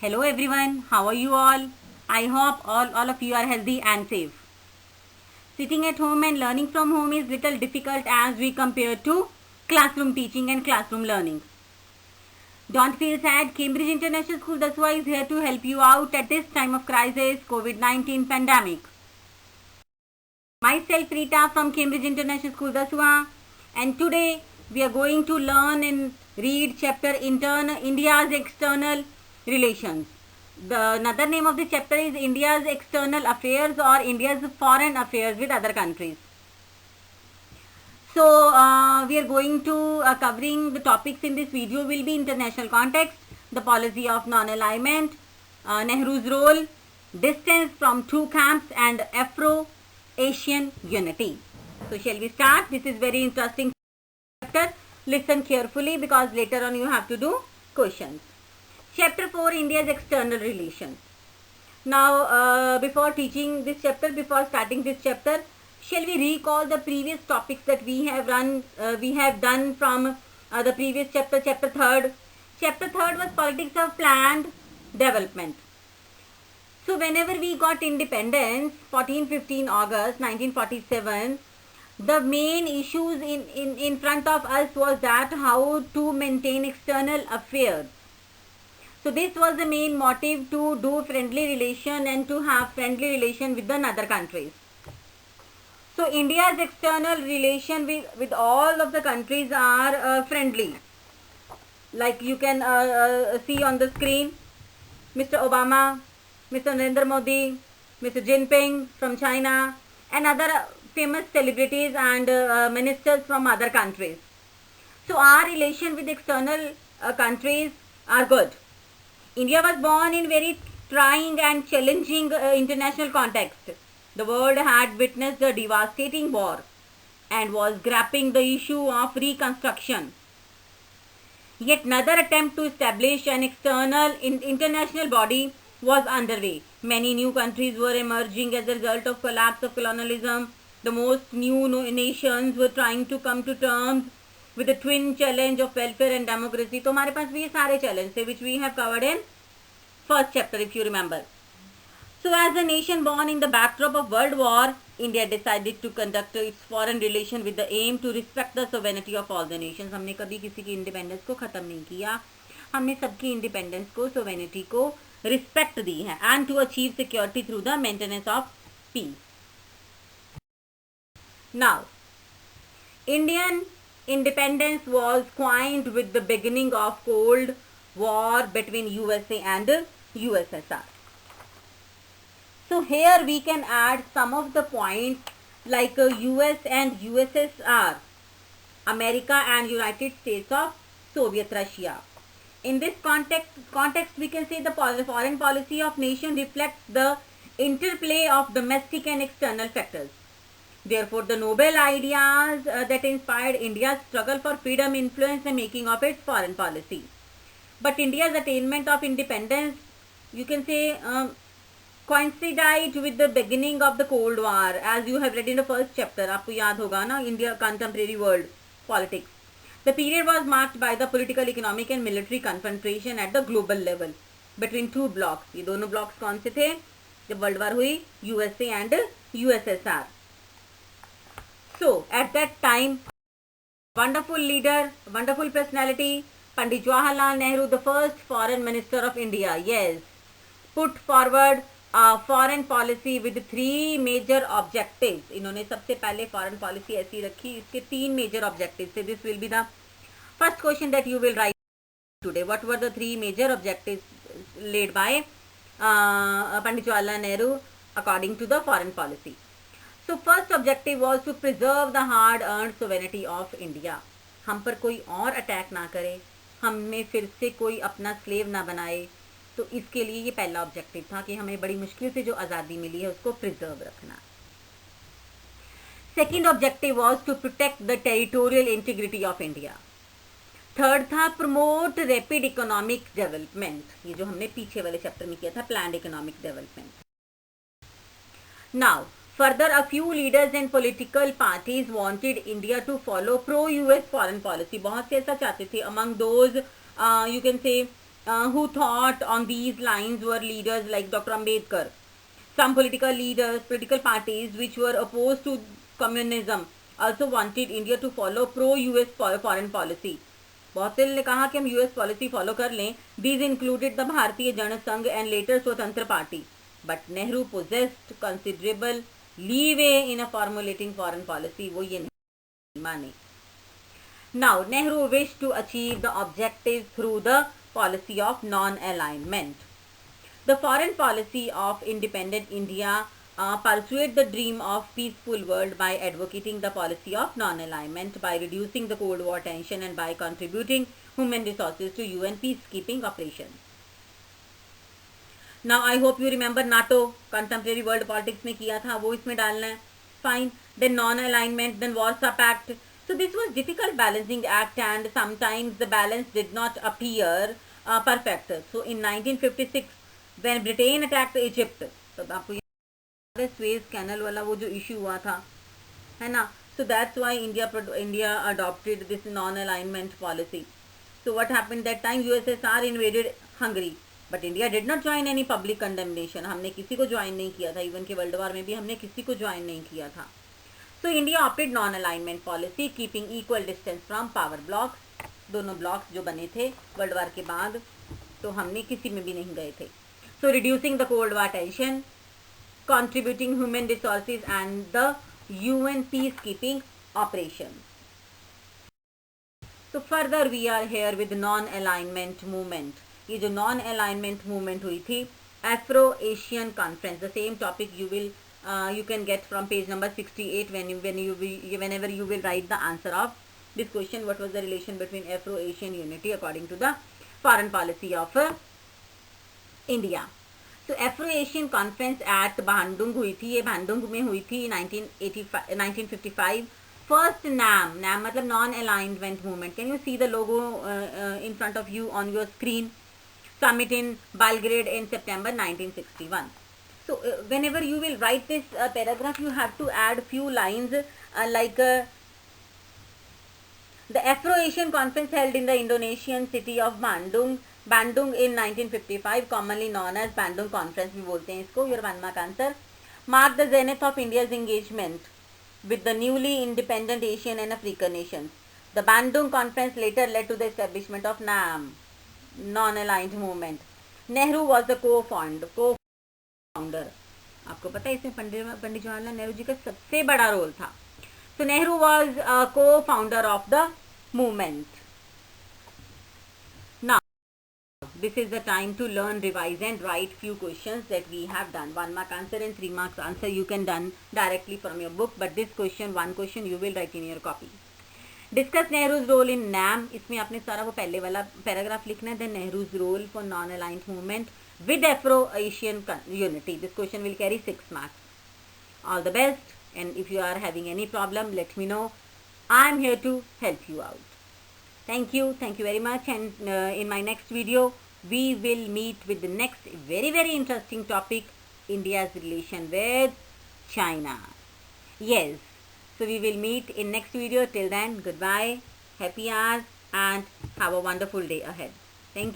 Hello everyone, how are you all? I hope all of you are healthy and safe. Sitting at home and learning from home is little difficult as we compare to classroom teaching and classroom learning. Don't feel sad, Cambridge International School Daswa is here to help you out at this time of crisis, COVID-19 pandemic. Myself Rita from Cambridge International School Daswa, and today we are going to learn and read chapter India's External Relations. Another name of the chapter is India's External Affairs or India's Foreign Affairs with other countries. So we are going to covering the topics in this video will be international context, the policy of non-alignment, Nehru's role, distance from two camps, and Afro-Asian unity. So shall we start? This is very interesting chapter. Listen carefully because later on you have to do questions. Chapter 4, India's External Relations. Now before teaching this chapter, before starting this chapter, shall we recall the previous topics that we have done from the previous chapter, chapter 3rd. Chapter 3rd was politics of planned development. So whenever we got independence, 14-15 August 1947, the main issues in front of us was that how to maintain external affairs. So this was the main motive to do friendly relation and to have friendly relation with the other countries. So India's external relation with all of the countries are friendly. Like you can see on the screen, Mr. Obama, Mr. Narendra Modi, Mr. Jinping from China, and other famous celebrities and ministers from other countries. So our relation with external countries are good. India was born in very trying and challenging international context. The world had witnessed a devastating war and was grappling the issue of reconstruction. Yet another attempt to establish an international body was underway. Many new countries were emerging as a result of collapse of colonialism. The most new nations were trying to come to terms with the twin challenge of welfare and democracy. तो हमारे पास भी ये सारे challenge थे which we have covered in first chapter if you remember. So as a nation born in the backdrop of World War, India decided to conduct its foreign relation with the aim to respect the sovereignty of all the nations. हमने कभी किसी की independence को ख़त्म नहीं किया, हमने सबकी independence को sovereignty को respect दी है and to achieve security through the maintenance of peace. Now, Indian independence was coined with the beginning of Cold War between USA and USSR. So here we can add some of the points like US and USSR, America and United States of Soviet Russia. In this context we can say the foreign policy of nation reflects the interplay of domestic and external factors. Therefore, the noble ideas that inspired India's struggle for freedom influenced the making of its foreign policy. But India's attainment of independence, you can say, coincided with the beginning of the Cold War, as you have read in the first chapter. आपको याद होगा ना, India contemporary world politics. The period was marked by the political, economic and military confrontation at the global level between two blocks. ये दोनों blocks कौन से थे जब वर्ल्ड वार हुई? USA and USSR. So at that time, wonderful leader, wonderful personality, Pandit Jawaharlal Nehru, the first foreign minister of India, yes, put forward a foreign policy with three major objectives. इन्होंने सबसे पहले foreign policy ऐसी रखी, इसके तीन major objectives थे. This will be the first question that you will write today. What were the three major objectives laid by Pandit Jawaharlal Nehru according to the foreign policy? So first objective was to preserve the hard earned sovereignty of India. हम पर कोई और attack ना करे, हमें फिर से कोई अपना स्लेव ना बनाए, तो इसके लिए ये पहला ऑब्जेक्टिव था कि हमें बड़ी मुश्किल से जो आज़ादी मिली है उसको प्रिजर्व रखना. Second objective was to protect the territorial integrity of India. Third था प्रमोट रैपिड इकोनॉमिक डेवलपमेंट, ये जो हमने पीछे वाले चैप्टर में किया था, planned economic development. Now further, a few leaders and political parties wanted India to follow pro-US foreign policy. बहुत से ऐसा चाहते थे. Among those, you can say who thought on these lines were leaders like Dr. Ambedkar. Some political leaders, political parties which were opposed to communism also wanted India to follow pro-US foreign policy. बहुत से ने कहा कि हम US policy follow कर लें. These included the भारतीय Jansangh and later स्वतंत्र party. But Nehru possessed considerable leeway in a formulating foreign policy. वो ये नहीं माने. Now Nehru wished to achieve the objectives through the policy of non-alignment. The foreign policy of independent India pursued the dream of peaceful world by advocating the policy of non-alignment, by reducing the Cold War tension and by contributing human resources to UN peacekeeping operations. Now I hope you remember NATO, contemporary world politics में किया था, वो इसमें डालना है. Fine. Then non-alignment, then Warsaw Pact. So this was difficult balancing act and sometimes the balance did not appear perfect. So in 1956 when Britain attacked Egypt, तो आपको Suez canal वाला वो जो इशू हुआ था, है ना, so that's why India adopted this non-alignment policy. So what happened that time? USSR invaded Hungary, but India did not join any public condemnation. हमने किसी को ज्वाइन नहीं किया था, इवन के वर्ल्ड वार में भी हमने किसी को ज्वाइन नहीं किया था. So India opted non-alignment policy, keeping equal distance from power blocks. दोनों ब्लॉक्स जो बने थे वर्ल्ड वार के बाद, तो हमने किसी में भी नहीं गए थे. So reducing the Cold War tension, contributing human resources and the UN peacekeeping operations. So further we are here with non-alignment movement. ये जो non-alignment movement हुई थी, Afro-Asian Conference, the same topic you can get from page number 68 whenever you will write the answer of this question. What was the relation between Afro-Asian unity according to the foreign policy of India? तो Afro-Asian Conference at Bandung हुई थी. ये Bandung में हुई थी 1955. First NAM मतलब non-alignment movement. Can you see the logo in front of you on your screen? Summit in Belgrade in September 1961. So whenever you will write this paragraph, you have to add few lines like the Afro-Asian Conference held in the Indonesian city of Bandung in 1955, commonly known as Bandung Conference भी बोलते हैं इसको. Your 1 mark answer. Marked the zenith of India's engagement with the newly independent Asian and African nations. The Bandung Conference later led to the establishment of NAM, non-aligned movement. Nehru was the co-founder. आपको पता है इसमें पंडित जवाहरलाल नेहरू जी का सबसे बड़ा role था. So Nehru was a co-founder of the movement. Now this is the time to learn, revise and write few questions that we have done. 1 mark answer and 3 marks answer you can done directly from your book, but this question, one question you will write in your copy. Discuss Nehru's role in NAM. इसमें आपने सारा वो पहले वाला paragraph लिखना है. Then Nehru's role for non-aligned movement with Afro-Asian unity. This question will carry 6 marks. All the best, and if you are having any problem, let me know. I am here to help you out. Thank you very much, and in my next video we will meet with the next very interesting topic, India's relation with China. Yes, so we will meet in next video. Till then, goodbye, happy hours, and have a wonderful day ahead. Thank you.